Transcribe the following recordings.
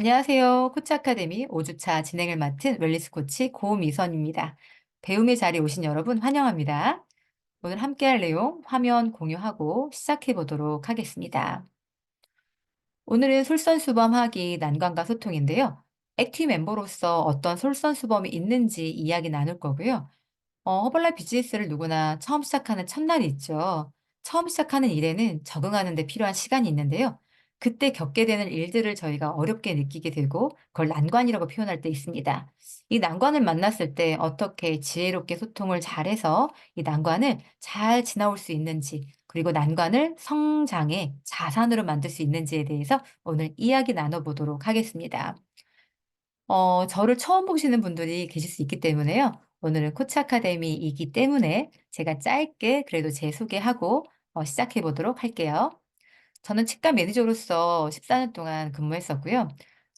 안녕하세요. 코치 아카데미 5주차 진행을 맡은 웰니스 코치 고미선입니다. 배움의 자리에 오신 여러분 환영합니다. 오늘 함께할 내용 화면 공유하고 시작해 보도록 하겠습니다. 오늘은 솔선수범하기 난관과 소통인데요. 액티브 멤버로서 어떤 솔선수범이 있는지 이야기 나눌 거고요. 허벌라이프 비즈니스를 누구나 처음 시작하는 첫날이 있죠. 처음 시작하는 일에는 적응하는 데 필요한 시간이 있는데요. 그때 겪게 되는 일들을 저희가 어렵게 느끼게 되고 그걸 난관이라고 표현할 때 있습니다. 이 난관을 만났을 때 어떻게 지혜롭게 소통을 잘해서 이 난관을 잘 지나올 수 있는지, 그리고 난관을 성장의 자산으로 만들 수 있는지에 대해서 오늘 이야기 나눠보도록 하겠습니다. 저를 처음 보시는 분들이 계실 수 있기 때문에요. 오늘은 코치 아카데미이기 때문에 제가 짧게 그래도 제 소개하고 시작해 보도록 할게요. 저는 치과 매니저로서 14년 동안 근무했었고요.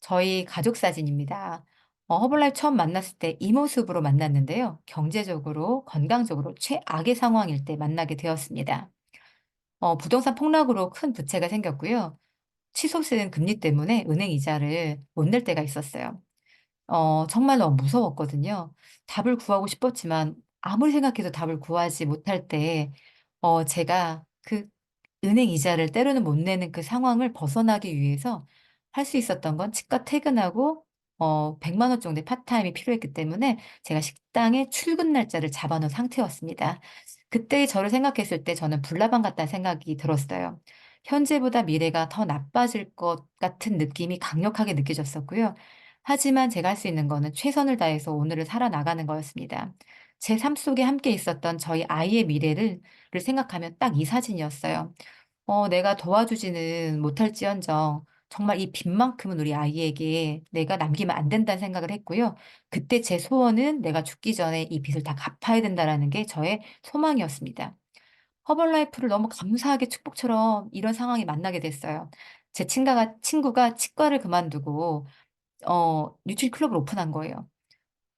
저희 가족 사진입니다. 허블라이프 처음 만났을 때 이 모습으로 만났는데요. 경제적으로, 건강적으로 최악의 상황일 때 만나게 되었습니다. 부동산 폭락으로 큰 부채가 생겼고요. 치솟은 금리 때문에 은행 이자를 못 낼 때가 있었어요. 정말 너무 무서웠거든요. 답을 구하고 싶었지만 아무리 생각해도 답을 구하지 못할 때 제가 그 은행 이자를 때로는 못 내는 그 상황을 벗어나기 위해서 할 수 있었던 건 치과 퇴근하고 100만 원 정도의 파트타임이 필요했기 때문에 제가 식당에 출근 날짜를 잡아 놓은 상태였습니다. 그때 저를 생각했을 때 저는 불나방 같다는 생각이 들었어요. 현재보다 미래가 더 나빠질 것 같은 느낌이 강력하게 느껴졌었고요. 하지만 제가 할 수 있는 거는 최선을 다해서 오늘을 살아나가는 거였습니다. 제 삶 속에 함께 있었던 저희 아이의 미래를 생각하면 딱 이 사진이었어요. 내가 도와주지는 못할지언정 정말 이 빚만큼은 우리 아이에게 내가 남기면 안 된다는 생각을 했고요. 그때 제 소원은 내가 죽기 전에 이 빚을 다 갚아야 된다라는 게 저의 소망이었습니다. 허벌라이프를 너무 감사하게 축복처럼 이런 상황이 만나게 됐어요. 제 친구가 치과를 그만두고 뉴트리 클럽을 오픈한 거예요.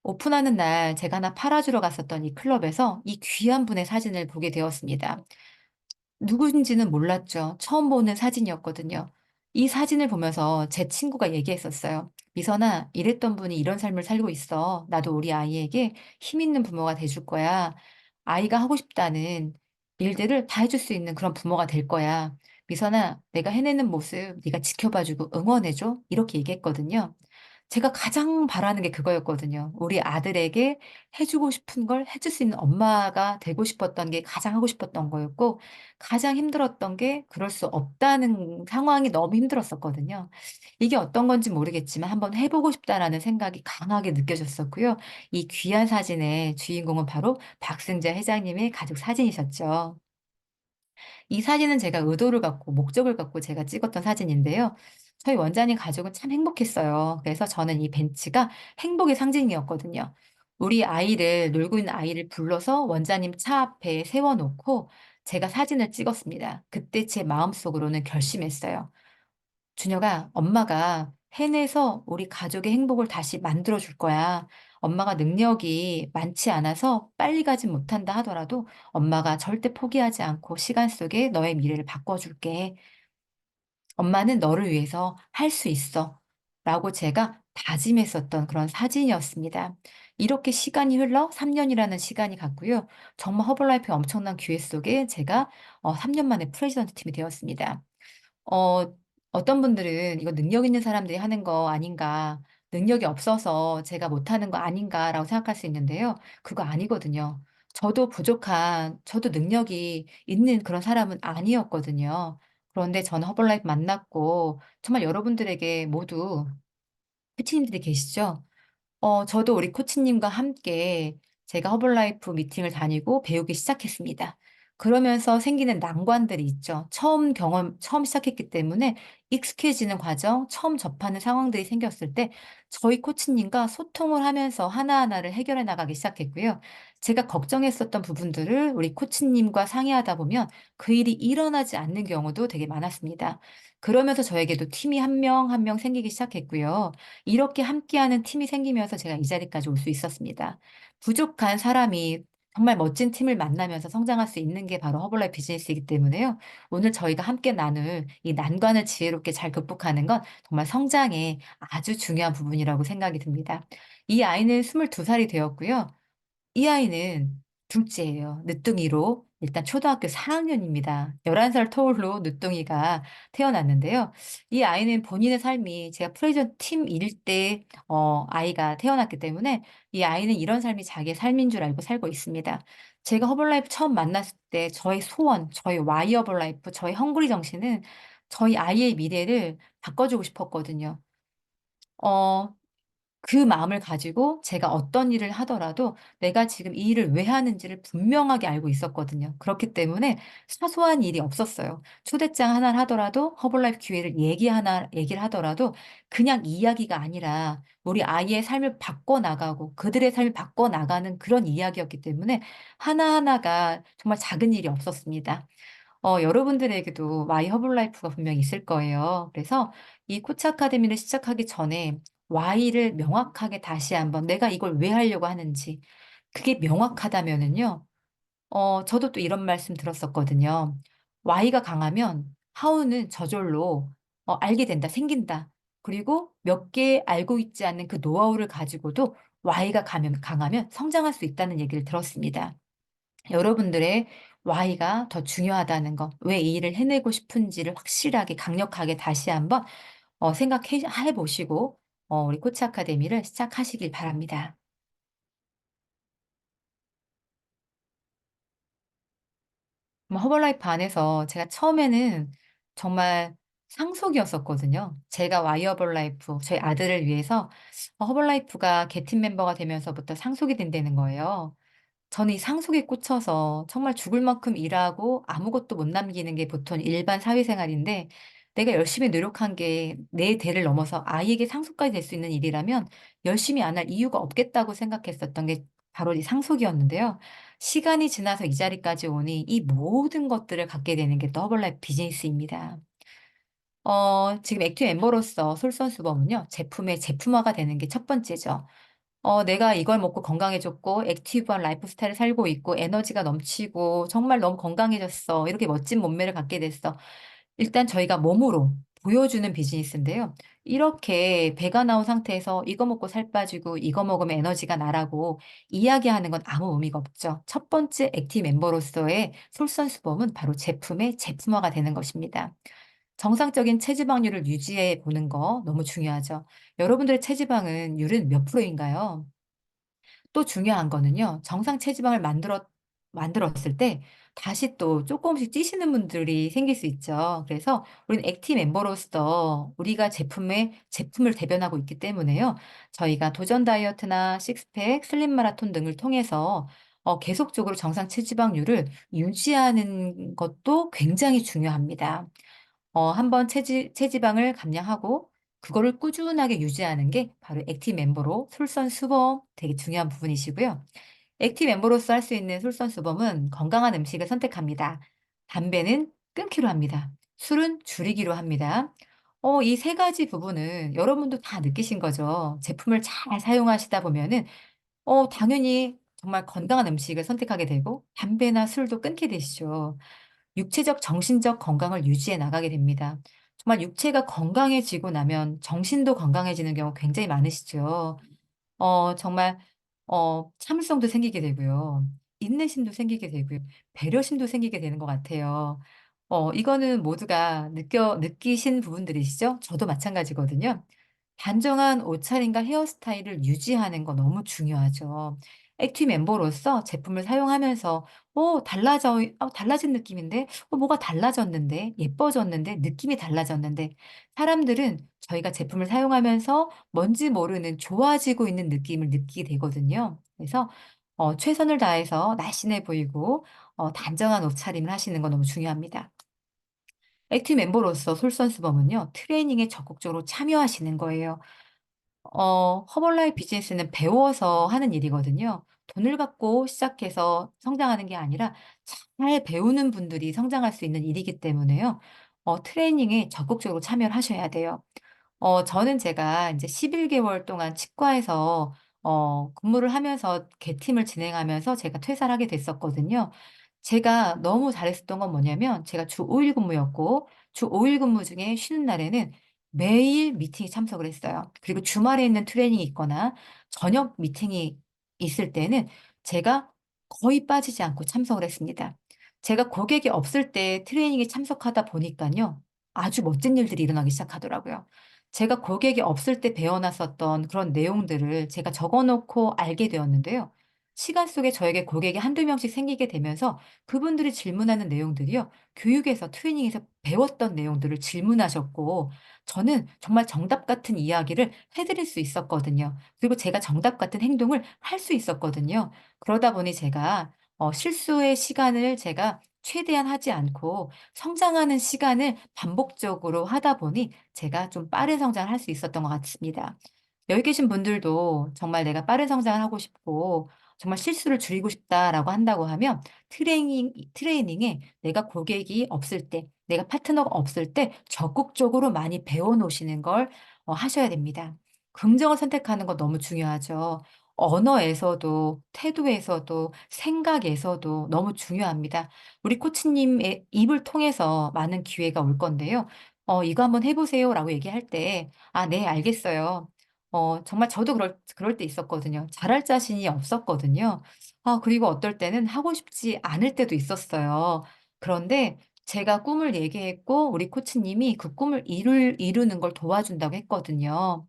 오픈하는 날 제가 하나 팔아주러 갔었던 이 클럽에서 이 귀한 분의 사진을 보게 되었습니다. 누구인지는 몰랐죠. 처음 보는 사진이었거든요. 이 사진을 보면서 제 친구가 얘기했었어요. 미선아, 이랬던 분이 이런 삶을 살고 있어. 나도 우리 아이에게 힘 있는 부모가 돼줄 거야. 아이가 하고 싶다는 일들을 다 해줄 수 있는 그런 부모가 될 거야. 미선아, 내가 해내는 모습 네가 지켜봐주고 응원해줘. 이렇게 얘기했거든요. 제가 가장 바라는 게 그거였거든요. 우리 아들에게 해주고 싶은 걸 해줄 수 있는 엄마가 되고 싶었던 게 가장 하고 싶었던 거였고, 가장 힘들었던 게 그럴 수 없다는 상황이 너무 힘들었었거든요. 이게 어떤 건지 모르겠지만 한번 해보고 싶다라는 생각이 강하게 느껴졌었고요. 이 귀한 사진의 주인공은 바로 박승자 회장님의 가족 사진이셨죠. 이 사진은 제가 의도를 갖고 목적을 갖고 제가 찍었던 사진인데요. 저희 원장님 가족은 참 행복했어요. 그래서 저는 이 벤츠가 행복의 상징이었거든요. 우리 아이를, 놀고 있는 아이를 불러서 원장님 차 앞에 세워놓고 제가 사진을 찍었습니다. 그때 제 마음속으로는 결심했어요. 준혁아, 엄마가 해내서 우리 가족의 행복을 다시 만들어 줄 거야. 엄마가 능력이 많지 않아서 빨리 가진 못한다 하더라도 엄마가 절대 포기하지 않고 시간 속에 너의 미래를 바꿔줄게. 엄마는 너를 위해서 할 수 있어. 라고 제가 다짐했었던 그런 사진이었습니다. 이렇게 시간이 흘러 3년이라는 시간이 갔고요. 정말 허벌라이프의 엄청난 기회 속에 제가 3년 만에 프레지던트 팀이 되었습니다. 어, 어떤 분들은 이거 능력 있는 사람들이 하는 거 아닌가, 능력이 없어서 제가 못하는 거 아닌가라고 생각할 수 있는데요. 그거 아니거든요. 저도 능력이 있는 그런 사람은 아니었거든요. 그런데 저는 허벌라이프 만났고, 정말 여러분들에게 모두 코치님들이 계시죠? 저도 우리 코치님과 함께 제가 허벌라이프 미팅을 다니고 배우기 시작했습니다. 그러면서 생기는 난관들이 있죠. 처음 시작했기 때문에 익숙해지는 과정, 처음 접하는 상황들이 생겼을 때 저희 코치님과 소통을 하면서 하나하나를 해결해 나가기 시작했고요. 제가 걱정했었던 부분들을 우리 코치님과 상의하다 보면 그 일이 일어나지 않는 경우도 되게 많았습니다. 그러면서 저에게도 팀이 한 명 한 명 생기기 시작했고요. 이렇게 함께하는 팀이 생기면서 제가 이 자리까지 올 수 있었습니다. 부족한 사람이 정말 멋진 팀을 만나면서 성장할 수 있는 게 바로 허블라이프 비즈니스이기 때문에요. 오늘 저희가 함께 나눌 이 난관을 지혜롭게 잘 극복하는 건 정말 성장에 아주 중요한 부분이라고 생각이 듭니다. 이 아이는 22살이 되었고요. 이 아이는 둘째예요. 늦둥이로 일단 초등학교 4학년입니다. 11살 터울로 늦둥이가 태어났는데요. 이 아이는 본인의 삶이 제가 프레젠트 팀일 때 아이가 태어났기 때문에 이 아이는 이런 삶이 자기의 삶인 줄 알고 살고 있습니다. 제가 허블라이프 처음 만났을 때 저의 소원, 저의 와이 허블라이프, 저의 헝그리 정신은 저희 아이의 미래를 바꿔주고 싶었거든요. 어, 그 마음을 가지고 제가 어떤 일을 하더라도 내가 지금 이 일을 왜 하는지를 분명하게 알고 있었거든요. 그렇기 때문에 사소한 일이 없었어요. 초대장 하나를 하더라도 허블라이프 기회를 얘기를 하더라도 그냥 이야기가 아니라 우리 아이의 삶을 바꿔나가고 그들의 삶을 바꿔나가는 그런 이야기였기 때문에 하나하나가 정말 작은 일이 없었습니다. 여러분들에게도 마이 허블라이프가 분명히 있을 거예요. 그래서 이 코치 아카데미를 시작하기 전에 Y를 명확하게 다시 한번 내가 이걸 왜 하려고 하는지 그게 명확하다면은요. 저도 또 이런 말씀 들었었거든요. Y가 강하면 How는 저절로 알게 된다, 생긴다. 그리고 몇 개 알고 있지 않는 그 노하우를 가지고도 Y가 강하면 성장할 수 있다는 얘기를 들었습니다. 여러분들의 Y가 더 중요하다는 거, 왜 이 일을 해내고 싶은지를 확실하게 강력하게 다시 한번 생각해 보시고 우리 코치 아카데미를 시작하시길 바랍니다. 허벌라이프 안에서 제가 처음에는 정말 상속이었었거든요. 제가 와이 허벌라이프, 저희 아들을 위해서 허벌라이프가 개팀 멤버가 되면서부터 상속이 된다는 거예요. 저는 이 상속에 꽂혀서 정말 죽을 만큼 일하고 아무것도 못 남기는 게 보통 일반 사회생활인데 내가 열심히 노력한 게 내 대를 넘어서 아이에게 상속까지 될 수 있는 일이라면 열심히 안 할 이유가 없겠다고 생각했었던 게 바로 이 상속이었는데요. 시간이 지나서 이 자리까지 오니 이 모든 것들을 갖게 되는 게 더블라이프 비즈니스입니다. 지금 액티브 멤버로서 솔선수범은요, 제품의 제품화가 되는 게 첫 번째죠. 내가 이걸 먹고 건강해졌고, 액티브한 라이프 스타일을 살고 있고, 에너지가 넘치고, 정말 너무 건강해졌어. 이렇게 멋진 몸매를 갖게 됐어. 일단 저희가 몸으로 보여주는 비즈니스인데요. 이렇게 배가 나온 상태에서 이거 먹고 살 빠지고, 이거 먹으면 에너지가 나라고 이야기하는 건 아무 의미가 없죠. 첫 번째 액티브 멤버로서의 솔선수범은 바로 제품의 제품화가 되는 것입니다. 정상적인 체지방률을 유지해 보는 거 너무 중요하죠. 여러분들의 체지방은 율은 몇 프로인가요? 또 중요한 거는요. 정상 체지방을 만들었을 때 다시 또 조금씩 찌시는 분들이 생길 수 있죠. 그래서 우리는 액티 멤버로서 우리가 제품을 대변하고 있기 때문에요. 저희가 도전 다이어트나 식스팩, 슬림 마라톤 등을 통해서 계속적으로 정상 체지방률을 유지하는 것도 굉장히 중요합니다. 한번 체지방을 감량하고 그거를 꾸준하게 유지하는 게 바로 액티브 멤버로 솔선수범 되게 중요한 부분이시고요. 액티브 멤버로서 할 수 있는 솔선수범은 건강한 음식을 선택합니다. 담배는 끊기로 합니다. 술은 줄이기로 합니다. 이 세 가지 부분은 여러분도 다 느끼신 거죠. 제품을 잘 사용하시다 보면은 당연히 정말 건강한 음식을 선택하게 되고 담배나 술도 끊게 되시죠. 육체적, 정신적 건강을 유지해 나가게 됩니다. 정말 육체가 건강해지고 나면 정신도 건강해지는 경우 굉장히 많으시죠. 정말, 참을성도 생기게 되고요. 인내심도 생기게 되고요. 배려심도 생기게 되는 것 같아요. 이거는 모두가 느끼신 부분들이시죠? 저도 마찬가지거든요. 단정한 옷차림과 헤어스타일을 유지하는 거 너무 중요하죠. 액티브 멤버로서 제품을 사용하면서, 달라진 느낌인데? 뭐가 달라졌는데? 예뻐졌는데? 느낌이 달라졌는데? 사람들은 저희가 제품을 사용하면서 뭔지 모르는 좋아지고 있는 느낌을 느끼게 되거든요. 그래서 최선을 다해서 날씬해 보이고 단정한 옷차림을 하시는 거 너무 중요합니다. 액티브 멤버로서 솔선수범은요, 트레이닝에 적극적으로 참여하시는 거예요. 허벌라이프 비즈니스는 배워서 하는 일이거든요. 돈을 갖고 시작해서 성장하는 게 아니라 잘 배우는 분들이 성장할 수 있는 일이기 때문에요. 트레이닝에 적극적으로 참여를 하셔야 돼요. 저는 제가 이제 11개월 동안 치과에서 근무를 하면서 개팀을 진행하면서 제가 퇴사를 하게 됐었거든요. 제가 너무 잘했었던 건 뭐냐면 제가 주 5일 근무였고 주 5일 근무 중에 쉬는 날에는 매일 미팅에 참석을 했어요. 그리고 주말에 있는 트레이닝이 있거나 저녁 미팅이 있을 때는 제가 거의 빠지지 않고 참석을 했습니다. 제가 고객이 없을 때 트레이닝에 참석하다 보니까요. 아주 멋진 일들이 일어나기 시작하더라고요. 제가 고객이 없을 때 배워놨었던 그런 내용들을 제가 적어놓고 알게 되었는데요. 시간 속에 저에게 고객이 한두 명씩 생기게 되면서 그분들이 질문하는 내용들이요. 교육에서, 트레이닝에서 배웠던 내용들을 질문하셨고, 저는 정말 정답 같은 이야기를 해드릴 수 있었거든요. 그리고 제가 정답 같은 행동을 할 수 있었거든요. 그러다 보니 제가 실수의 시간을 제가 최대한 하지 않고 성장하는 시간을 반복적으로 하다 보니 제가 좀 빠른 성장을 할 수 있었던 것 같습니다. 여기 계신 분들도 정말 내가 빠른 성장을 하고 싶고 정말 실수를 줄이고 싶다라고 한다고 하면 트레이닝에 내가 고객이 없을 때, 내가 파트너가 없을 때 적극적으로 많이 배워놓으시는 걸 하셔야 됩니다. 긍정을 선택하는 거 너무 중요하죠. 언어에서도, 태도에서도, 생각에서도 너무 중요합니다. 우리 코치님의 입을 통해서 많은 기회가 올 건데요. 이거 한번 해보세요라고 얘기할 때, 아, 네, 알겠어요. 정말 저도 그럴 때 있었거든요. 잘할 자신이 없었거든요. 그리고 어떨 때는 하고 싶지 않을 때도 있었어요. 그런데 제가 꿈을 얘기했고, 우리 코치님이 그 꿈을 이루는 걸 도와준다고 했거든요.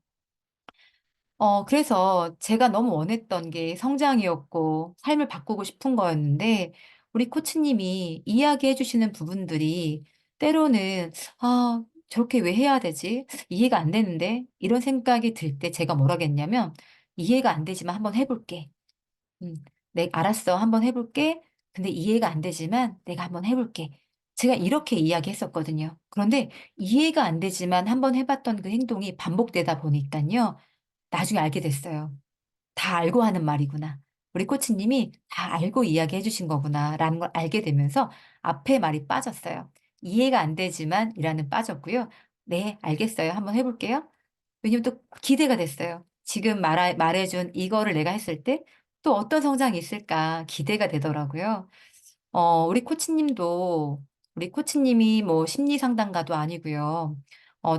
그래서 제가 너무 원했던 게 성장이었고, 삶을 바꾸고 싶은 거였는데, 우리 코치님이 이야기해 주시는 부분들이 때로는, 저렇게 왜 해야 되지? 이해가 안 되는데? 이런 생각이 들 때 제가 뭐라겠냐면, 이해가 안 되지만 한번 해볼게. 음, 알았어. 한번 해볼게. 근데 이해가 안 되지만 내가 한번 해볼게. 제가 이렇게 이야기했었거든요. 그런데 이해가 안 되지만 한번 해봤던 그 행동이 반복되다 보니까요. 나중에 알게 됐어요. 다 알고 하는 말이구나. 우리 코치님이 다 알고 이야기해 주신 거구나라는 걸 알게 되면서 앞에 말이 빠졌어요. 이해가 안 되지만 이라는 빠졌고요. 네, 알겠어요. 한번 해볼게요. 왜냐면 또 기대가 됐어요. 지금 말해준 이거를 내가 했을 때 또 어떤 성장이 있을까 기대가 되더라고요. 우리 코치님이 뭐 심리 상담가도 아니고요.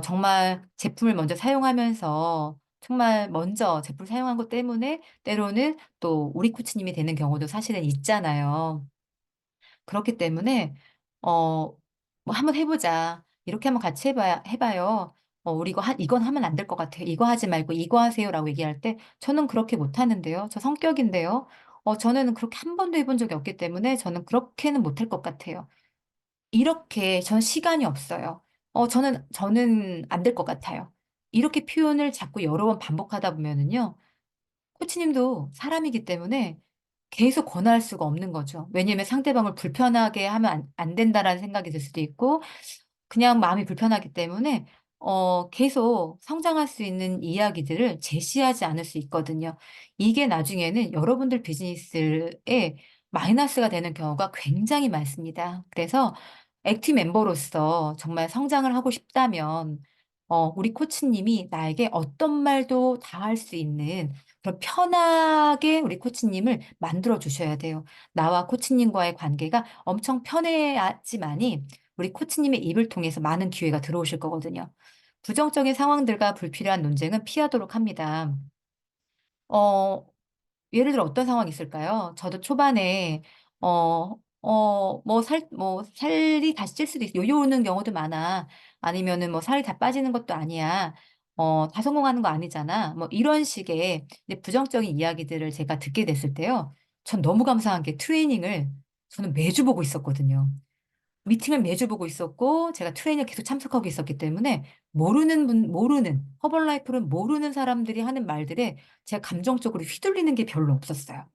정말 제품을 먼저 사용하면서 정말 먼저 제품을 사용한 것 때문에 때로는 또 우리 코치님이 되는 경우도 사실은 있잖아요. 그렇기 때문에, 뭐 한번 해보자. 이렇게 한번 같이 해봐요. 우리 이건 하면 안 될 것 같아요. 이거 하지 말고 이거 하세요라고 얘기할 때 저는 그렇게 못 하는데요. 저 성격인데요. 저는 그렇게 한 번도 해본 적이 없기 때문에 저는 그렇게는 못할 것 같아요. 이렇게 전 시간이 없어요. 저는 안 될 것 같아요. 이렇게 표현을 자꾸 여러 번 반복하다 보면은요. 코치님도 사람이기 때문에 계속 권할 수가 없는 거죠. 왜냐하면 상대방을 불편하게 하면 안 된다라는 생각이 들 수도 있고, 그냥 마음이 불편하기 때문에 계속 성장할 수 있는 이야기들을 제시하지 않을 수 있거든요. 이게 나중에는 여러분들 비즈니스에 마이너스가 되는 경우가 굉장히 많습니다. 그래서 액티 멤버로서 정말 성장을 하고 싶다면 우리 코치님이 나에게 어떤 말도 다 할 수 있는 그런 편하게 우리 코치님을 만들어 주셔야 돼요. 나와 코치님과의 관계가 엄청 편해야지만이 우리 코치님의 입을 통해서 많은 기회가 들어오실 거거든요. 부정적인 상황들과 불필요한 논쟁은 피하도록 합니다. 어, 예를 들어 어떤 상황이 있을까요? 저도 초반에, 뭐 살이 다시 찔 수도 있어. 요요 오는 경우도 많아. 아니면은 뭐 살이 다 빠지는 것도 아니야. 다 성공하는 거 아니잖아. 뭐 이런 식의 이제 부정적인 이야기들을 제가 듣게 됐을 때요. 전 너무 감사한 게 트레이닝을 저는 매주 보고 있었거든요. 미팅을 매주 보고 있었고, 제가 트레이닝에 계속 참석하고 있었기 때문에, 허벌라이프를 모르는 사람들이 하는 말들에 제가 감정적으로 휘둘리는 게 별로 없었어요.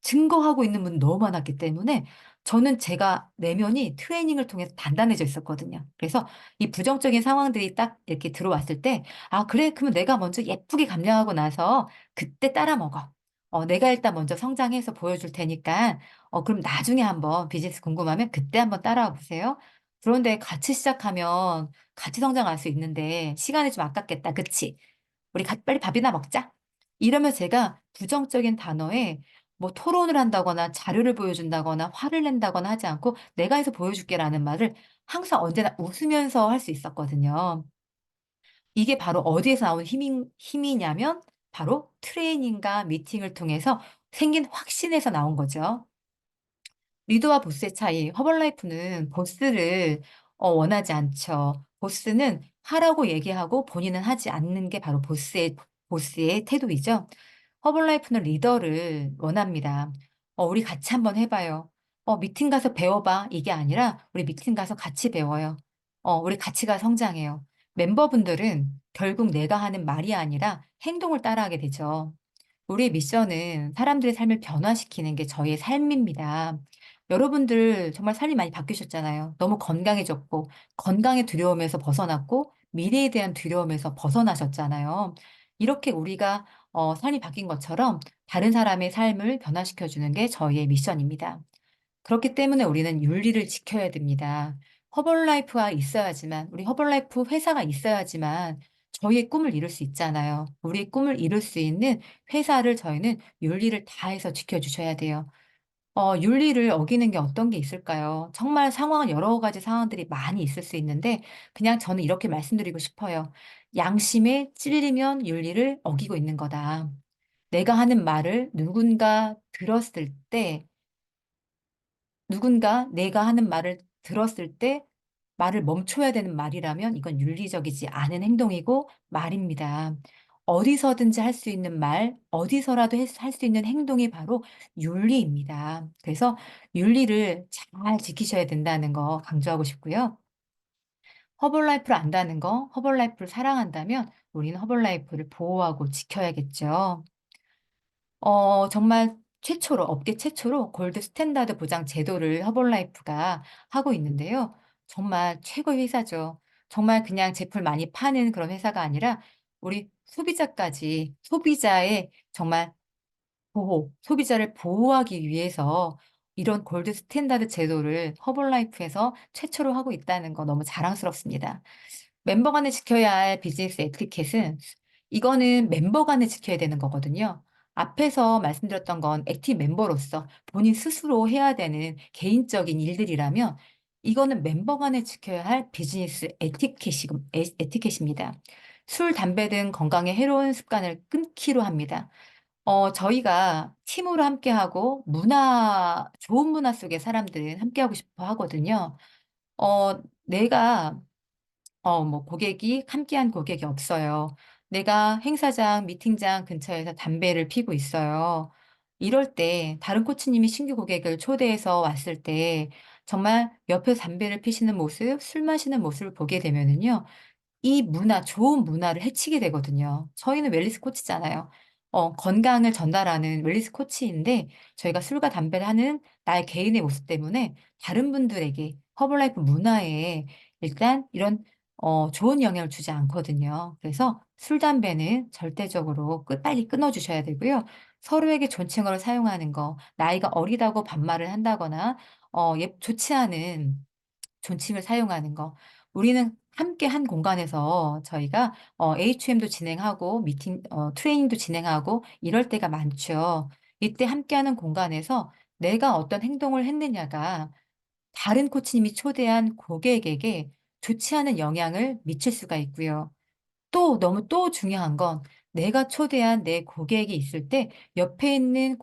증거하고 있는 분 너무 많았기 때문에 저는 제가 내면이 트레이닝을 통해서 단단해져 있었거든요. 그래서 이 부정적인 상황들이 딱 이렇게 들어왔을 때, 아, 그래? 그러면 내가 먼저 예쁘게 감량하고 나서 그때 따라 먹어. 내가 일단 먼저 성장해서 보여줄 테니까, 그럼 나중에 한번 비즈니스 궁금하면 그때 한번 따라와 보세요. 그런데 같이 시작하면 같이 성장할 수 있는데 시간이 좀 아깝겠다. 그치? 우리 빨리 밥이나 먹자. 이러면 제가 부정적인 단어에 뭐 토론을 한다거나 자료를 보여준다거나 화를 낸다거나 하지 않고 내가 해서 보여줄게라는 말을 항상 언제나 웃으면서 할 수 있었거든요. 이게 바로 어디에서 나온 힘이냐면 바로 트레이닝과 미팅을 통해서 생긴 확신에서 나온 거죠. 리더와 보스의 차이. 허벌라이프는 보스를 원하지 않죠. 보스는 하라고 얘기하고 본인은 하지 않는 게 바로 보스의 태도이죠. 허벌라이프는 리더를 원합니다. 우리 같이 한번 해봐요. 미팅 가서 배워봐. 이게 아니라 우리 미팅 가서 같이 배워요. 우리 같이 가 성장해요. 멤버분들은 결국 내가 하는 말이 아니라 행동을 따라하게 되죠. 우리의 미션은 사람들의 삶을 변화시키는 게 저희의 삶입니다. 여러분들 정말 삶이 많이 바뀌셨잖아요. 너무 건강해졌고, 건강의 두려움에서 벗어났고, 미래에 대한 두려움에서 벗어나셨잖아요. 이렇게 우리가 삶이 바뀐 것처럼 다른 사람의 삶을 변화시켜주는 게 저희의 미션입니다. 그렇기 때문에 우리는 윤리를 지켜야 됩니다. 허벌라이프가 있어야지만, 우리 허벌라이프 회사가 있어야지만 저희의 꿈을 이룰 수 있잖아요. 우리의 꿈을 이룰 수 있는 회사를 저희는 윤리를 다해서 지켜주셔야 돼요. 윤리를 어기는 게 어떤 게 있을까요? 정말 상황은 여러 가지 상황들이 많이 있을 수 있는데, 그냥 저는 이렇게 말씀드리고 싶어요. 양심에 찔리면 윤리를 어기고 있는 거다. 내가 하는 말을 누군가 내가 하는 말을 들었을 때 말을 멈춰야 되는 말이라면 이건 윤리적이지 않은 행동이고 말입니다. 어디서든지 할 수 있는 말, 어디서라도 할 수 있는 행동이 바로 윤리입니다. 그래서 윤리를 잘 지키셔야 된다는 거 강조하고 싶고요. 허벌라이프를 안다는 거, 허벌라이프를 사랑한다면 우리는 허벌라이프를 보호하고 지켜야겠죠. 정말 최초로, 업계 최초로 골드 스탠다드 보장 제도를 허벌라이프가 하고 있는데요. 정말 최고의 회사죠. 정말 그냥 제품을 많이 파는 그런 회사가 아니라 우리 소비자까지 소비자의 정말 소비자를 보호하기 위해서 이런 골드 스탠다드 제도를 허벌라이프에서 최초로 하고 있다는 거 너무 자랑스럽습니다. 멤버 간에 지켜야 할 비즈니스 에티켓은 이거는 멤버 간에 지켜야 되는 거거든요. 앞에서 말씀드렸던 건 액티브 멤버로서 본인 스스로 해야 되는 개인적인 일들이라면 이거는 멤버 간에 지켜야 할 비즈니스 에티켓입니다. 술, 담배 등 건강에 해로운 습관을 끊기로 합니다. 저희가 팀으로 함께하고 좋은 문화 속의 사람들은 함께하고 싶어 하거든요. 내가 뭐 고객이 함께한 고객이 없어요. 내가 행사장, 미팅장 근처에서 담배를 피고 있어요. 이럴 때 다른 코치님이 신규 고객을 초대해서 왔을 때 정말 옆에서 담배를 피시는 모습, 술 마시는 모습을 보게 되면은요. 이 좋은 문화를 해치게 되거든요. 저희는 웰니스 코치잖아요. 건강을 전달하는 웰니스 코치인데 저희가 술과 담배를 하는 나의 개인의 모습 때문에 다른 분들에게 허블라이프 문화에 일단 이런 좋은 영향을 주지 않거든요. 그래서 술, 담배는 절대적으로 빨리 끊어주셔야 되고요. 서로에게 존칭어를 사용하는 거, 나이가 어리다고 반말을 한다거나 좋지 않은 존칭을 사용하는 거. 우리는 함께 한 공간에서 저희가 HM도 진행하고 트레이닝도 진행하고 이럴 때가 많죠. 이때 함께하는 공간에서 내가 어떤 행동을 했느냐가 다른 코치님이 초대한 고객에게 좋지 않은 영향을 미칠 수가 있고요. 또 중요한 건 내가 초대한 내 고객이 있을 때 옆에 있는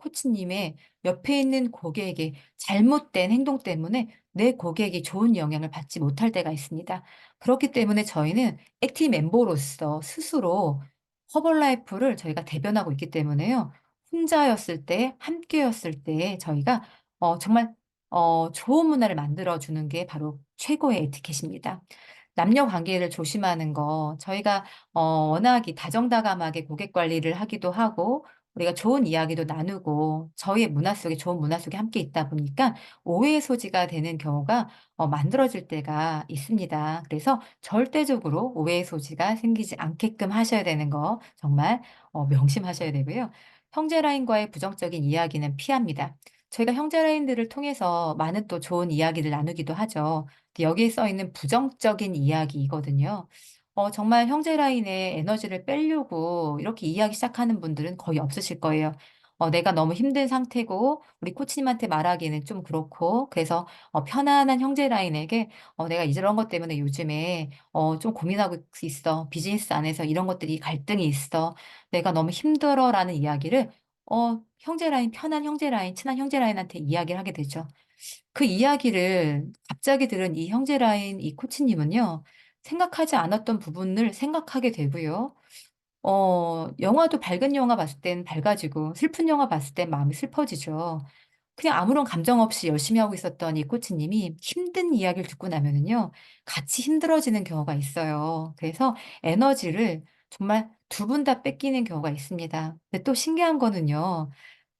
고객의 잘못된 행동 때문에 내 고객이 좋은 영향을 받지 못할 때가 있습니다. 그렇기 때문에 저희는 액티브 멤버로서 스스로 허벌라이프를 저희가 대변하고 있기 때문에요. 혼자였을 때, 함께였을 때 저희가 정말 좋은 문화를 만들어주는 게 바로 최고의 에티켓입니다. 남녀 관계를 조심하는 거, 저희가 워낙 다정다감하게 고객 관리를 하기도 하고, 우리가 좋은 이야기도 나누고, 저희의 문화 속에, 좋은 문화 속에 함께 있다 보니까 오해의 소지가 되는 경우가 만들어질 때가 있습니다. 그래서 절대적으로 오해의 소지가 생기지 않게끔 하셔야 되는 거, 정말 명심하셔야 되고요. 형제 라인과의 부정적인 이야기는 피합니다. 저희가 형제 라인들을 통해서 많은 또 좋은 이야기를 나누기도 하죠. 여기에 써 있는 부정적인 이야기이거든요. 정말 형제 라인에 에너지를 빼려고 이렇게 이야기 시작하는 분들은 거의 없으실 거예요. 내가 너무 힘든 상태고, 우리 코치님한테 말하기는 좀 그렇고, 그래서 편안한 형제 라인에게 내가 이런 것 때문에 요즘에 좀 고민하고 있어. 비즈니스 안에서 이런 것들이 갈등이 있어. 내가 너무 힘들어라는 이야기를 형제 라인, 편한 형제 라인, 친한 형제 라인한테 이야기를 하게 되죠. 그 이야기를 갑자기 들은 이 형제 라인 이 코치님은요, 생각하지 않았던 부분을 생각하게 되고요. 영화도 밝은 영화 봤을 땐 밝아지고, 슬픈 영화 봤을 땐 마음이 슬퍼지죠. 그냥 아무런 감정 없이 열심히 하고 있었던 이 코치님이 힘든 이야기를 듣고 나면은요, 같이 힘들어지는 경우가 있어요. 그래서 에너지를 정말 두 분 다 뺏기는 경우가 있습니다. 근데 또 신기한 거는요,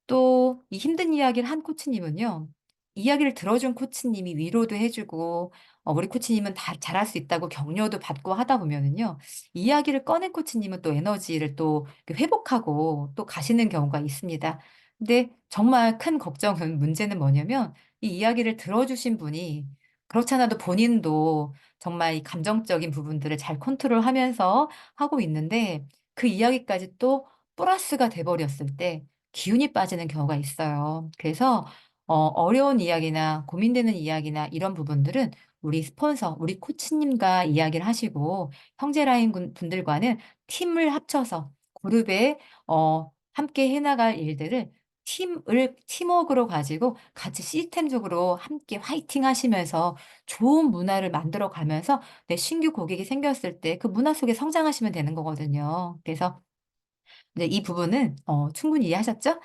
또 이 힘든 이야기를 한 코치님은요, 이야기를 들어준 코치님이 위로도 해주고, 우리 코치님은 다 잘할 수 있다고 격려도 받고 하다 보면은요, 이야기를 꺼낸 코치님은 또 에너지를 또 이렇게 회복하고 또 가시는 경우가 있습니다. 근데 정말 큰 걱정은, 문제는 뭐냐면, 이 이야기를 들어주신 분이 그렇잖아도 본인도 정말 이 감정적인 부분들을 잘 컨트롤하면서 하고 있는데, 그 이야기까지 또 플러스가 돼버렸을 때, 기운이 빠지는 경우가 있어요. 그래서 어려운 이야기나 고민되는 이야기나 이런 부분들은 우리 스폰서, 우리 코치님과 이야기를 하시고 형제 라인 분들과는 팀을 합쳐서 그룹에 함께 해나갈 일들을 팀워크로 가지고 같이 시스템적으로 함께 화이팅 하시면서 좋은 문화를 만들어 가면서 내 신규 고객이 생겼을 때 그 문화 속에 성장하시면 되는 거거든요. 그래서 이제 이 부분은 충분히 이해하셨죠?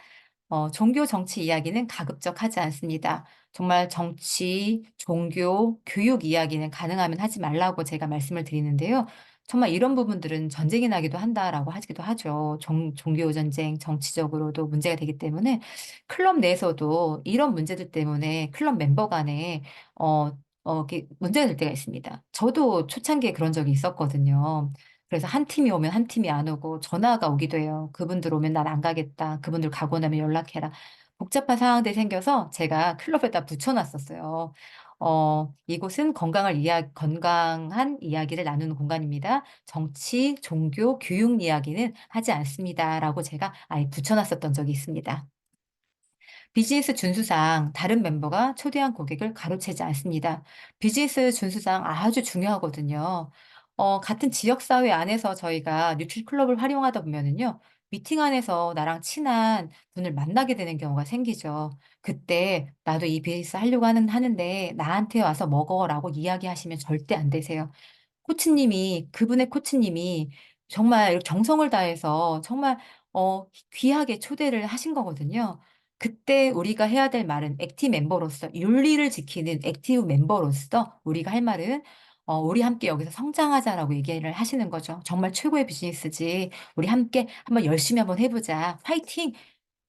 종교 정치 이야기는 가급적 하지 않습니다. 정말 정치, 종교, 교육 이야기는 가능하면 하지 말라고 제가 말씀을 드리는데요. 정말 이런 부분들은 전쟁이 나기도 한다라고 하기도 하죠. 종교 전쟁, 정치적으로도 문제가 되기 때문에 클럽 내에서도 이런 문제들 때문에 클럽 멤버 간에 이렇게 문제가 될 때가 있습니다. 저도 초창기에 그런 적이 있었거든요. 그래서 한 팀이 오면 한 팀이 안 오고 전화가 오기도 해요. 그분들 오면 난 안 가겠다. 그분들 가고 나면 연락해라. 복잡한 상황들이 생겨서 제가 클럽에다 붙여놨었어요. 이곳은 건강한 이야기를 나누는 공간입니다. 정치, 종교, 교육 이야기는 하지 않습니다라고 제가 아예 붙여놨었던 적이 있습니다. 비즈니스 준수상 다른 멤버가 초대한 고객을 가로채지 않습니다. 비즈니스 준수상 아주 중요하거든요. 같은 지역사회 안에서 저희가 뉴트리 클럽을 활용하다 보면은요, 미팅 안에서 나랑 친한 분을 만나게 되는 경우가 생기죠. 그때 나도 이 비즈니스 하려고 하는데 나한테 와서 먹어라고 이야기하시면 절대 안 되세요. 그분의 코치님이 정말 정성을 다해서 정말 귀하게 초대를 하신 거거든요. 그때 우리가 해야 될 말은 액티브 멤버로서, 윤리를 지키는 액티브 멤버로서 우리가 할 말은 우리 함께 여기서 성장하자라고 얘기를 하시는 거죠. 정말 최고의 비즈니스지. 우리 함께 한번 열심히 한번 해보자. 화이팅!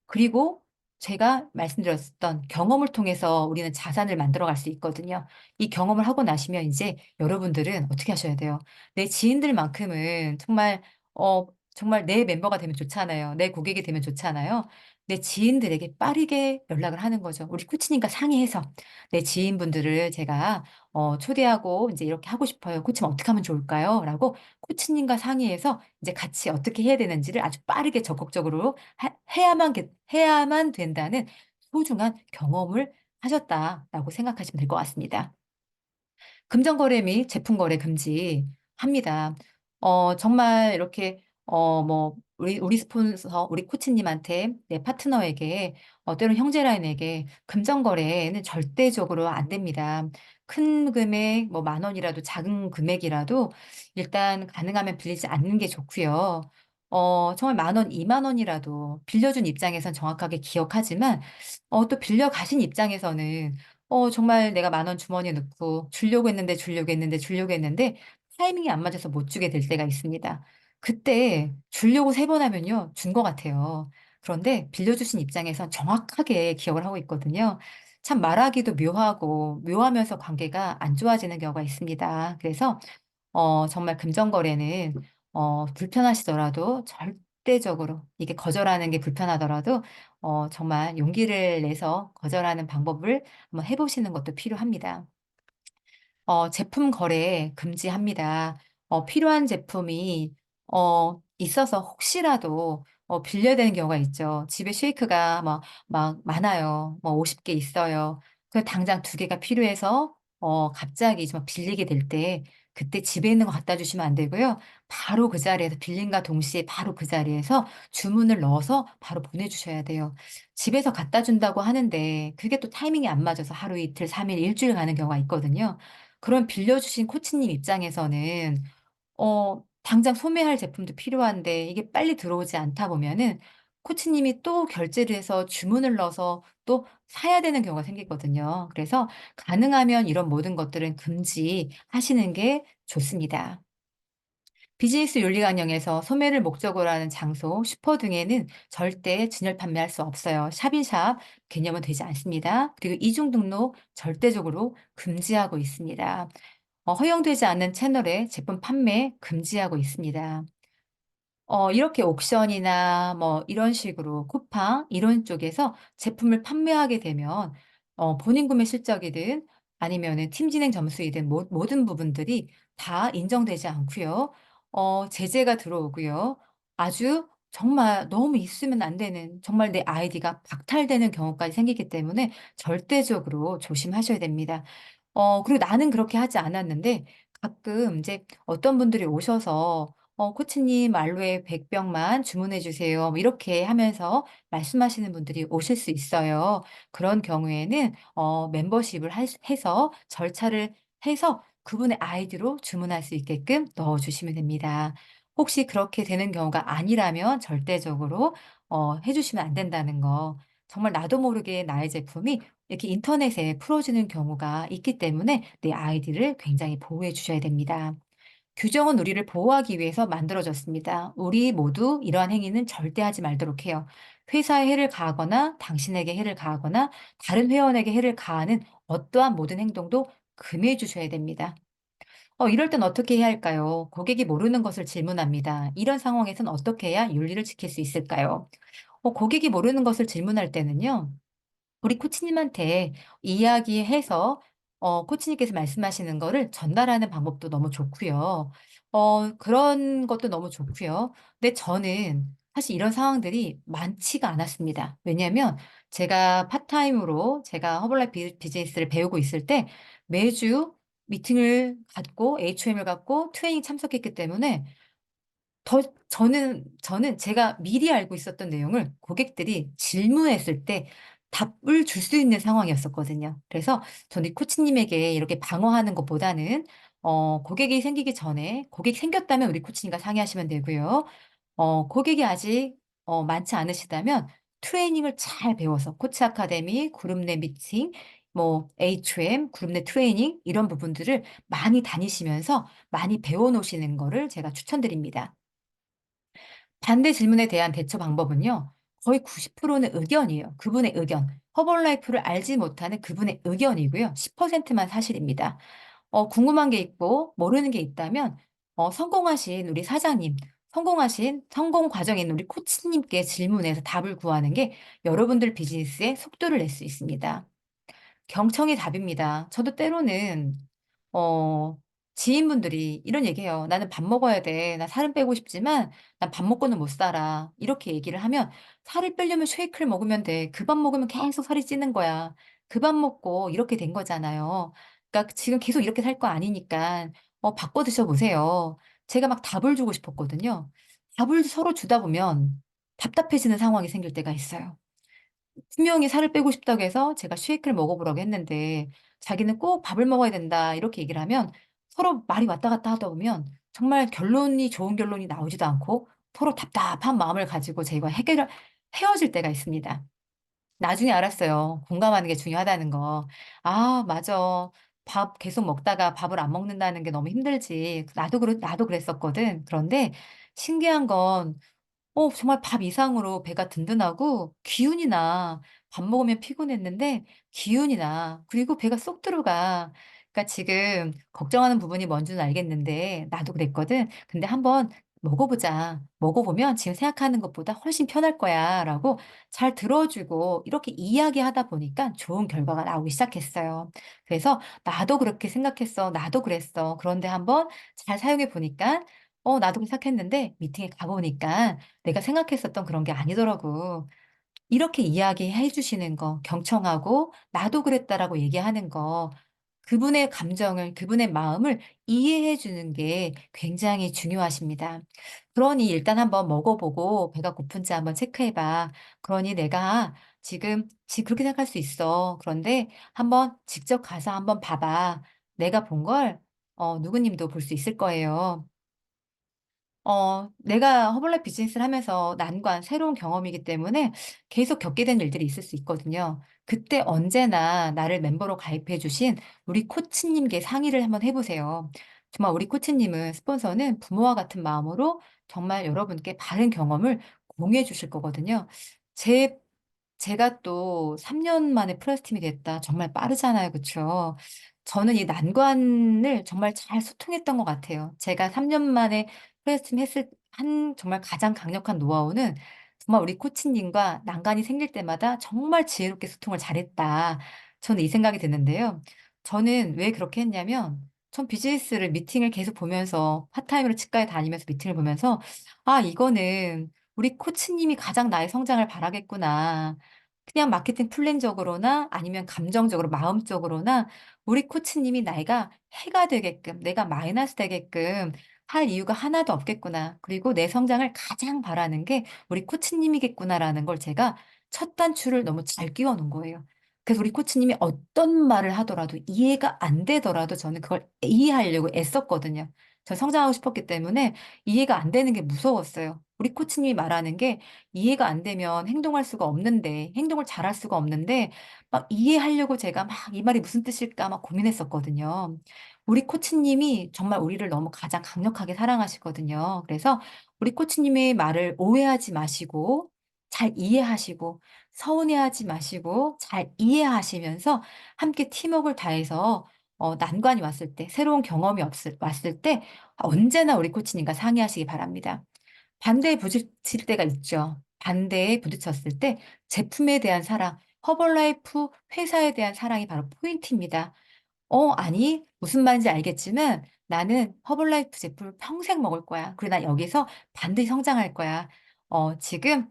그리고 제가 말씀드렸던 경험을 통해서 우리는 자산을 만들어 갈 수 있거든요. 이 경험을 하고 나시면 이제 여러분들은 어떻게 하셔야 돼요? 내 지인들만큼은 정말 내 멤버가 되면 좋잖아요. 내 고객이 되면 좋잖아요. 내 지인들에게 빠르게 연락을 하는 거죠. 우리 코치님과 상의해서 내 지인분들을 제가 초대하고 이제 이렇게 하고 싶어요. 코치님 어떻게 하면 좋을까요? 라고 코치님과 상의해서 이제 같이 어떻게 해야 되는지를 아주 빠르게 적극적으로 해야만 된다는 소중한 경험을 하셨다라고 생각하시면 될 것 같습니다. 금전거래 및 제품거래 금지합니다. 정말 이렇게, 우리 스폰서, 우리 코치님한테, 내 파트너에게, 때로는 형제라인에게 금전거래는 절대적으로 안 됩니다. 큰 금액, 뭐 10,000원이라도 작은 금액이라도 일단 가능하면 빌리지 않는 게 좋고요. 정말 10,000원, 20,000원이라도 빌려준 입장에선 정확하게 기억하지만, 또 빌려 가신 입장에서는 정말 내가 10,000원 주머니에 넣고 주려고 했는데 타이밍이 안 맞아서 못 주게 될 때가 있습니다. 그때 주려고 3번 하면요, 준 것 같아요. 그런데 빌려주신 입장에선 정확하게 기억을 하고 있거든요. 참 말하기도 묘하면서 관계가 안 좋아지는 경우가 있습니다. 그래서 정말 금전거래는 불편하시더라도 절대적으로 이게 거절하는 게 불편하더라도 정말 용기를 내서 거절하는 방법을 한번 해보시는 것도 필요합니다. 제품 거래 금지합니다. 필요한 제품이 있어서 혹시라도 빌려야 되는 경우가 있죠. 집에 쉐이크가 막 많아요. 뭐 50개 있어요. 그 당장 2개가 필요해서 갑자기 좀 빌리게 될 때 그때 집에 있는 거 갖다 주시면 안 되고요. 바로 그 자리에서 빌림과 동시에 바로 그 자리에서 주문을 넣어서 바로 보내주셔야 돼요. 집에서 갖다 준다고 하는데 그게 또 타이밍이 안 맞아서 하루 이틀, 3일, 일주일 가는 경우가 있거든요. 그런 빌려주신 코치님 입장에서는 당장 소매할 제품도 필요한데 이게 빨리 들어오지 않다 보면은 코치님이 또 결제를 해서 주문을 넣어서 또 사야 되는 경우가 생기거든요. 그래서 가능하면 이런 모든 것들은 금지하시는 게 좋습니다. 비즈니스 윤리 강령에서 소매를 목적으로 하는 장소, 슈퍼 등에는 절대 진열 판매할 수 없어요. 샵인샵 개념은 되지 않습니다. 그리고 이중 등록 절대적으로 금지하고 있습니다. 허용되지 않는 채널에 제품 판매 금지하고 있습니다. 이렇게 옥션이나 뭐 이런 식으로 쿠팡 이런 쪽에서 제품을 판매하게 되면 본인 구매 실적이든 아니면은 팀 진행 점수이든 모든 부분들이 다 인정되지 않고요. 제재가 들어오고요. 아주 정말 너무 있으면 안 되는 정말 내 아이디가 박탈되는 경우까지 생기기 때문에 절대적으로 조심하셔야 됩니다. 그리고 나는 그렇게 하지 않았는데 가끔 이제 어떤 분들이 오셔서 "코치님 알로에 100 병만 주문해 주세요." 뭐 이렇게 하면서 말씀하시는 분들이 오실 수 있어요. 그런 경우에는 멤버십을 해서 절차를 해서 그분의 아이디로 주문할 수 있게끔 넣어 주시면 됩니다. 혹시 그렇게 되는 경우가 아니라면 절대적으로 해 주시면 안 된다는 거. 정말 나도 모르게 나의 제품이 이렇게 인터넷에 풀어지는 경우가 있기 때문에 내 아이디를 굉장히 보호해 주셔야 됩니다. 규정은 우리를 보호하기 위해서 만들어졌습니다. 우리 모두 이러한 행위는 절대 하지 말도록 해요. 회사에 해를 가하거나 당신에게 해를 가하거나 다른 회원에게 해를 가하는 어떠한 모든 행동도 금해해 주셔야 됩니다. 이럴 땐 어떻게 해야 할까요? 고객이 모르는 것을 질문합니다. 이런 상황에선 어떻게 해야 윤리를 지킬 수 있을까요? 고객이 모르는 것을 질문할 때는요. 우리 코치님한테 이야기해서 코치님께서 말씀하시는 거를 전달하는 방법도 너무 좋고요. 그런 것도 너무 좋고요. 근데 저는 사실 이런 상황들이 많지가 않았습니다. 왜냐하면 제가 파트타임으로 제가 허블라이프 비즈니스를 배우고 있을 때 매주 미팅을 갖고 HM을 갖고 트레이닝 참석했기 때문에 더 저는 제가 미리 알고 있었던 내용을 고객들이 질문했을 때 답을 줄 수 있는 상황이었었거든요. 그래서 저는 이 코치님에게 이렇게 방어하는 것보다는 고객이 생기기 전에 고객이 생겼다면 우리 코치님과 상의하시면 되고요. 고객이 아직 많지 않으시다면 트레이닝을 잘 배워서 코치 아카데미, 그룹 내 미팅, 뭐 HM, 그룹 내 트레이닝 이런 부분들을 많이 다니시면서 많이 배워 놓으시는 거를 제가 추천드립니다. 반대 질문에 대한 대처 방법은요. 거의 90%는 의견이에요. 그분의 의견. 허벌라이프를 알지 못하는 그분의 의견이고요. 10%만 사실입니다. 궁금한 게 있고 모르는 게 있다면 성공하신 우리 사장님, 성공하신 성공 과정에 있는 우리 코치님께 질문해서 답을 구하는 게 여러분들 비즈니스에 속도를 낼 수 있습니다. 경청이 답입니다. 저도 때로는 어 지인분들이 이런 얘기해요. "나는 밥 먹어야 돼. 나 살은 빼고 싶지만 난 밥 먹고는 못 살아." 이렇게 얘기를 하면 "살을 빼려면 쉐이크를 먹으면 돼. 그 밥 먹으면 계속 살이 찌는 거야. 그 밥 먹고 이렇게 된 거잖아요. 그러니까 지금 계속 이렇게 살 거 아니니까 바꿔 드셔 보세요." 제가 막 답을 주고 싶었거든요. 답을 서로 주다 보면 답답해지는 상황이 생길 때가 있어요. 분명히 살을 빼고 싶다고 해서 제가 쉐이크를 먹어 보라고 했는데 자기는 "꼭 밥을 먹어야 된다." 이렇게 얘기를 하면 서로 말이 왔다 갔다 하다 보면 정말 결론이 좋은 결론이 나오지도 않고 서로 답답한 마음을 가지고 저희가 해결을 헤어질 때가 있습니다. 나중에 알았어요. 공감하는 게 중요하다는 거. 아 맞아. 밥 계속 먹다가 밥을 안 먹는다는 게 너무 힘들지. 나도 그랬었거든. 그런데 신기한 건 정말 밥 이상으로 배가 든든하고 기운이 나. 밥 먹으면 피곤했는데 기운이 나. 그리고 배가 쏙 들어가. 그러니까 지금 걱정하는 부분이 뭔지는 알겠는데 나도 그랬거든. 근데 한번 먹어보자. 먹어보면 지금 생각하는 것보다 훨씬 편할 거야. 라고 잘 들어주고 이렇게 이야기하다 보니까 좋은 결과가 나오기 시작했어요. 그래서 나도 그렇게 생각했어. 나도 그랬어. 그런데 한번 잘 사용해 보니까 나도 그렇게 생각했는데 미팅에 가보니까 내가 생각했었던 그런 게 아니더라고. 이렇게 이야기해 주시는 거, 경청하고 나도 그랬다라고 얘기하는 거, 그분의 감정을, 그분의 마음을 이해해 주는 게 굉장히 중요하십니다. 그러니 일단 한번 먹어보고 배가 고픈지 한번 체크해 봐. 그러니 내가 지금 그렇게 생각할 수 있어. 그런데 한번 직접 가서 한번 봐봐. 내가 본 걸, 누구님도 볼 수 있을 거예요. 내가 허블라이프 비즈니스를 하면서 난관, 새로운 경험이기 때문에 계속 겪게 된 일들이 있을 수 있거든요. 그때 언제나 나를 멤버로 가입해 주신 우리 코치님께 상의를 한번 해보세요. 정말 우리 코치님은, 스폰서는 부모와 같은 마음으로 정말 여러분께 바른 경험을 공유해 주실 거거든요. 제, 제가 또 3년 만에 프레스팀이 됐다. 정말 빠르잖아요. 그쵸? 저는 이 난관을 정말 잘 소통했던 것 같아요. 제가 3년 만에 프레스팀 했을 한 정말 가장 강력한 노하우는 정말 우리 코치님과 난관이 생길 때마다 정말 지혜롭게 소통을 잘했다. 저는 이 생각이 드는데요. 저는 왜 그렇게 했냐면, 전 비즈니스를 미팅을 계속 보면서 파타임으로 치과에 다니면서 미팅을 보면서 이거는 우리 코치님이 가장 나의 성장을 바라겠구나. 그냥 마케팅 플랜적으로나 아니면 감정적으로, 마음적으로나 우리 코치님이 나이가 해가 되게끔, 내가 마이너스 되게끔 할 이유가 하나도 없겠구나. 그리고 내 성장을 가장 바라는 게 우리 코치님이겠구나라는 걸 제가 첫 단추를 너무 잘 끼워 놓은 거예요. 그래서 우리 코치님이 어떤 말을 하더라도 이해가 안 되더라도 저는 그걸 이해하려고 애썼거든요. 저 성장하고 싶었기 때문에 이해가 안 되는 게 무서웠어요. 우리 코치님이 말하는 게 이해가 안 되면 행동할 수가 없는데, 행동을 잘할 수가 없는데, 막 이해하려고 제가 막 이 말이 무슨 뜻일까 막 고민했었거든요. 우리 코치님이 정말 우리를 너무 가장 강력하게 사랑하시거든요. 그래서 우리 코치님의 말을 오해하지 마시고, 잘 이해하시고, 서운해하지 마시고, 잘 이해하시면서 함께 팀워크를 다해서 난관이 왔을 때, 새로운 경험이 왔을 때, 언제나 우리 코치님과 상의하시기 바랍니다. 반대에 부딪힐 때가 있죠. 반대에 부딪혔을 때 제품에 대한 사랑, 허벌라이프 회사에 대한 사랑이 바로 포인트입니다. 아니, 무슨 말인지 알겠지만 나는 허벌라이프 제품을 평생 먹을 거야. 그리고 나 여기서 반드시 성장할 거야. 지금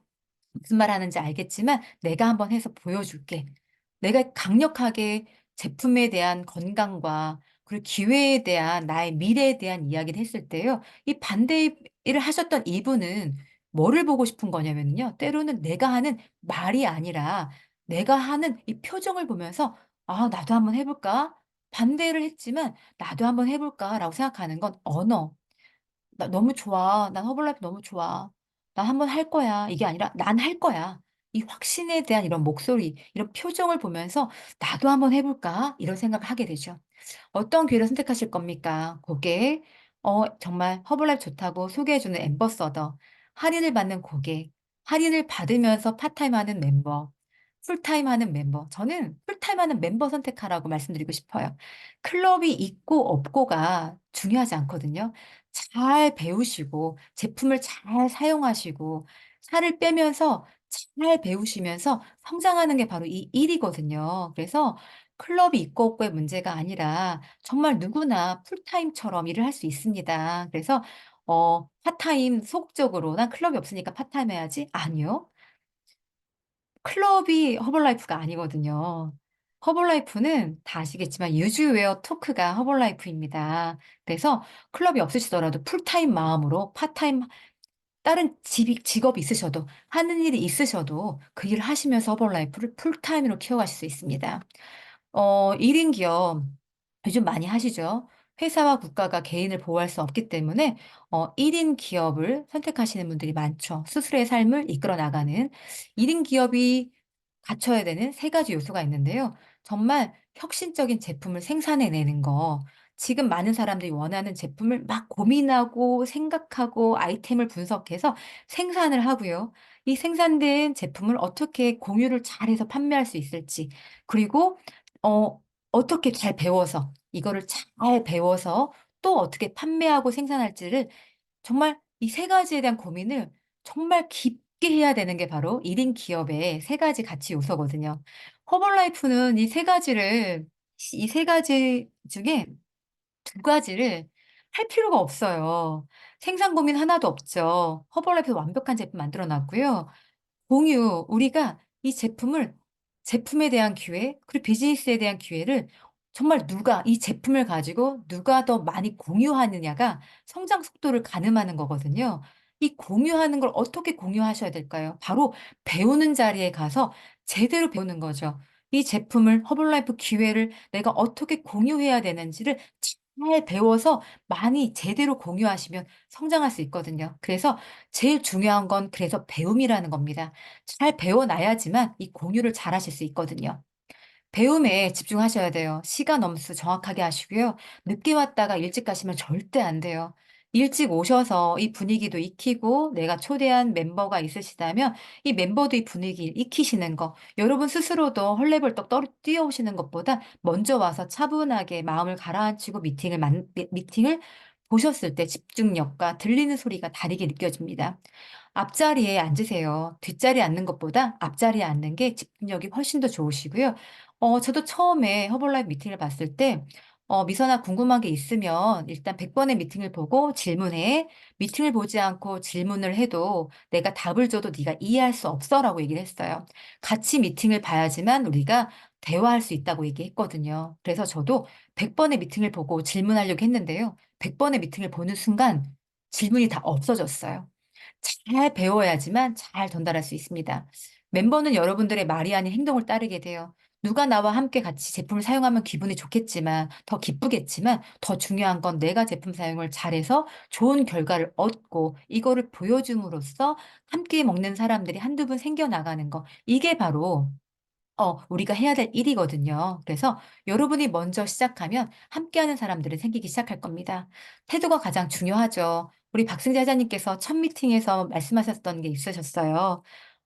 무슨 말 하는지 알겠지만 내가 한번 해서 보여줄게. 내가 강력하게 제품에 대한 건강과 그리고 기회에 대한 나의 미래에 대한 이야기를 했을 때요. 이 반대 일을 하셨던 이분은 뭐를 보고 싶은 거냐면요. 때로는 내가 하는 말이 아니라 내가 하는 이 표정을 보면서 나도 한번 해볼까? 반대를 했지만 나도 한번 해볼까라고 생각하는 건 언어. 나 너무 좋아. 난 허블라이프 너무 좋아. 난 한번 할 거야. 이게 아니라 난 할 거야. 이 확신에 대한 이런 목소리, 이런 표정을 보면서 나도 한번 해볼까? 이런 생각을 하게 되죠. 어떤 기회를 선택하실 겁니까? 고객, 정말 허블라이프 좋다고 소개해주는 앰버서더, 할인을 받는 고객, 할인을 받으면서 파타임 하는 멤버, 풀타임 하는 멤버. 저는 풀타임 하는 멤버 선택하라고 말씀드리고 싶어요. 클럽이 있고 없고가 중요하지 않거든요. 잘 배우시고, 제품을 잘 사용하시고, 살을 빼면서 잘 배우시면서 성장하는 게 바로 이 일이거든요. 그래서 클럽이 있고 없고의 문제가 아니라 정말 누구나 풀타임처럼 일을 할 수 있습니다. 그래서 파타임 소극적으로 난 클럽이 없으니까 파타임 해야지? 아니요. 클럽이 허벌라이프가 아니거든요. 허벌라이프는 다 아시겠지만 유즈웨어 토크가 허벌라이프입니다. 그래서 클럽이 없으시더라도 풀타임 마음으로 파타임 다른 직업이 있으셔도 하는 일이 있으셔도 그 일을 하시면서 허벌라이프를 풀타임으로 키워가실 수 있습니다. 1인 기업 요즘 많이 하시죠? 회사와 국가가 개인을 보호할 수 없기 때문에 1인 기업을 선택하시는 분들이 많죠. 스스로의 삶을 이끌어 나가는 1인 기업이 갖춰야 되는 세 가지 요소가 있는데요. 정말 혁신적인 제품을 생산해내는 거. 지금 많은 사람들이 원하는 제품을 막 고민하고 생각하고 아이템을 분석해서 생산을 하고요. 이 생산된 제품을 어떻게 공유를 잘해서 판매할 수 있을지, 그리고 어떻게 잘 배워서, 이거를 잘 배워서 또 어떻게 판매하고 생산할지를 정말 이 세 가지에 대한 고민을 정말 깊게 해야 되는 게 바로 1인 기업의 세 가지 가치 요소거든요. 허벌라이프는 이 세 가지 중에 두 가지를 할 필요가 없어요. 생산 고민 하나도 없죠. 허벌라이프에서 완벽한 제품 만들어 놨고요. 우리가 이 제품에 대한 기회, 그리고 비즈니스에 대한 기회를 정말 이 제품을 가지고 누가 더 많이 공유하느냐가 성장 속도를 가늠하는 거거든요. 이 공유하는 걸 어떻게 공유하셔야 될까요? 바로 배우는 자리에 가서 제대로 배우는 거죠. 이 제품을 허벌라이프 기회를 내가 어떻게 공유해야 되는지를 잘 배워서 많이 제대로 공유하시면 성장할 수 있거든요. 그래서 제일 중요한 건 그래서 배움이라는 겁니다. 잘 배워놔야지만 이 공유를 잘하실 수 있거든요. 배움에 집중하셔야 돼요. 시간 엄수 정확하게 하시고요. 늦게 왔다가 일찍 가시면 절대 안 돼요. 일찍 오셔서 이 분위기도 익히고 내가 초대한 멤버가 있으시다면 이 멤버도 이 분위기를 익히시는 거. 여러분 스스로도 헐레벌떡 뛰어오시는 것보다 먼저 와서 차분하게 마음을 가라앉히고 미팅을 보셨을 때 집중력과 들리는 소리가 다르게 느껴집니다. 앞자리에 앉으세요. 뒷자리에 앉는 것보다 앞자리에 앉는 게 집중력이 훨씬 더 좋으시고요. 저도 처음에 허벌라이프 미팅을 봤을 때, "미선아 궁금한 게 있으면 일단 100번의 미팅을 보고 질문해. 미팅을 보지 않고 질문을 해도 내가 답을 줘도 네가 이해할 수 없어."라고 얘기를 했어요. 같이 미팅을 봐야지만 우리가 대화할 수 있다고 얘기했거든요. 그래서 저도 100번의 미팅을 보고 질문하려고 했는데요. 100번의 미팅을 보는 순간 질문이 다 없어졌어요. 잘 배워야지만 잘 전달할 수 있습니다. 멤버는 여러분들의 말이 아닌 행동을 따르게 돼요. 누가 나와 함께 같이 제품을 사용하면 기분이 좋겠지만, 더 기쁘겠지만, 더 중요한 건 내가 제품 사용을 잘해서 좋은 결과를 얻고, 이거를 보여줌으로써 함께 먹는 사람들이 한두 분 생겨나가는 거. 이게 바로 우리가 해야 될 일이거든요. 그래서 여러분이 먼저 시작하면 함께하는 사람들은 생기기 시작할 겁니다. 태도가 가장 중요하죠. 우리 박승재 사장님께서 첫 미팅에서 말씀하셨던 게 있으셨어요.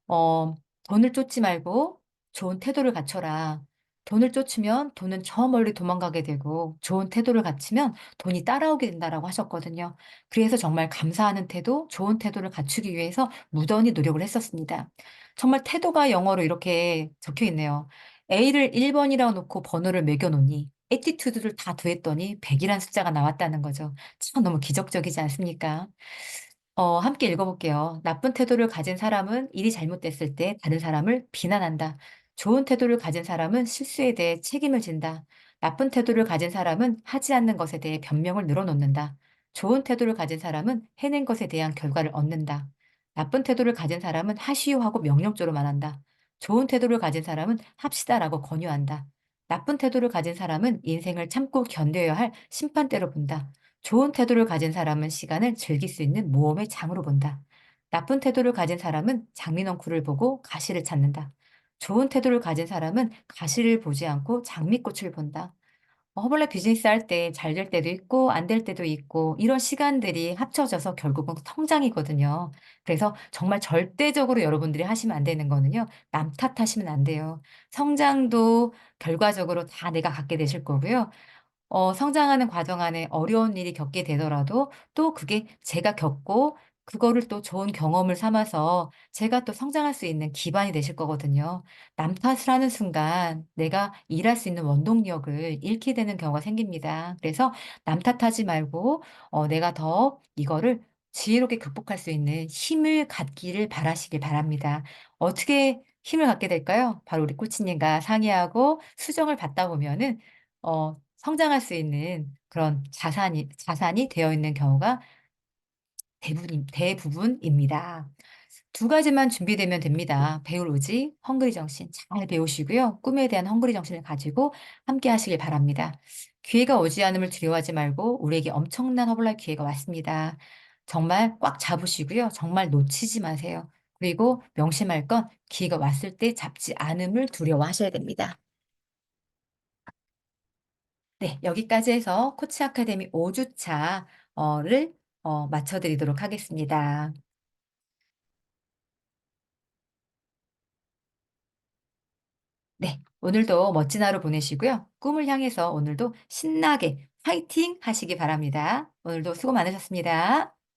어, 돈을 쫓지 말고 좋은 태도를 갖춰라. 돈을 쫓으면 돈은 저 멀리 도망가게 되고 좋은 태도를 갖추면 돈이 따라오게 된다라고 하셨거든요. 그래서 정말 감사하는 태도, 좋은 태도를 갖추기 위해서 무던히 노력을 했었습니다. 정말 태도가 영어로 이렇게 적혀 있네요. A를 1번이라고 놓고 번호를 매겨 놓니 애티튜드를 다 더했더니 100이라는 숫자가 나왔다는 거죠. 참 너무 기적적이지 않습니까? 함께 읽어볼게요. 나쁜 태도를 가진 사람은 일이 잘못됐을 때 다른 사람을 비난한다. 좋은 태도를 가진 사람은 실수에 대해 책임을 진다. 나쁜 태도를 가진 사람은 하지 않는 것에 대해 변명을 늘어놓는다. 좋은 태도를 가진 사람은 해낸 것에 대한 결과를 얻는다. 나쁜 태도를 가진 사람은 하시오 하고 명령조로 말한다. 좋은 태도를 가진 사람은 합시다라고 권유한다. 나쁜 태도를 가진 사람은 인생을 참고 견뎌야 할 심판대로 본다. 좋은 태도를 가진 사람은 시간을 즐길 수 있는 모험의 장으로 본다. 나쁜 태도를 가진 사람은 장미넝쿨을 보고 가시를 찾는다. 좋은 태도를 가진 사람은 가시를 보지 않고 장미꽃을 본다. 허벌레 비즈니스 할 때 잘 될 때도 있고 안 될 때도 있고 이런 시간들이 합쳐져서 결국은 성장이거든요. 그래서 정말 절대적으로 여러분들이 하시면 안 되는 거는요. 남 탓하시면 안 돼요. 성장도 결과적으로 다 내가 갖게 되실 거고요. 성장하는 과정 안에 어려운 일이 겪게 되더라도 또 그게 제가 겪고 그거를 또 좋은 경험을 삼아서 제가 또 성장할 수 있는 기반이 되실 거거든요. 남 탓을 하는 순간 내가 일할 수 있는 원동력을 잃게 되는 경우가 생깁니다. 그래서 남 탓하지 말고 내가 더 이거를 지혜롭게 극복할 수 있는 힘을 갖기를 바라시길 바랍니다. 어떻게 힘을 갖게 될까요? 바로 우리 코치님과 상의하고 수정을 받다 보면은 성장할 수 있는 그런 자산이 되어 있는 경우가 대부분입니다. 두 가지만 준비되면 됩니다. 배울 의지, 헝그리 정신 잘 배우시고요. 꿈에 대한 헝그리 정신을 가지고 함께 하시길 바랍니다. 기회가 오지 않음을 두려워하지 말고 우리에게 엄청난 허블라의 기회가 왔습니다. 정말 꽉 잡으시고요. 정말 놓치지 마세요. 그리고 명심할 건 기회가 왔을 때 잡지 않음을 두려워하셔야 됩니다. 네, 여기까지 해서 코치 아카데미 5주차 를 마쳐 드리도록 하겠습니다. 네, 오늘도 멋진 하루 보내시고요. 꿈을 향해서 오늘도 신나게 파이팅 하시기 바랍니다. 오늘도 수고 많으셨습니다.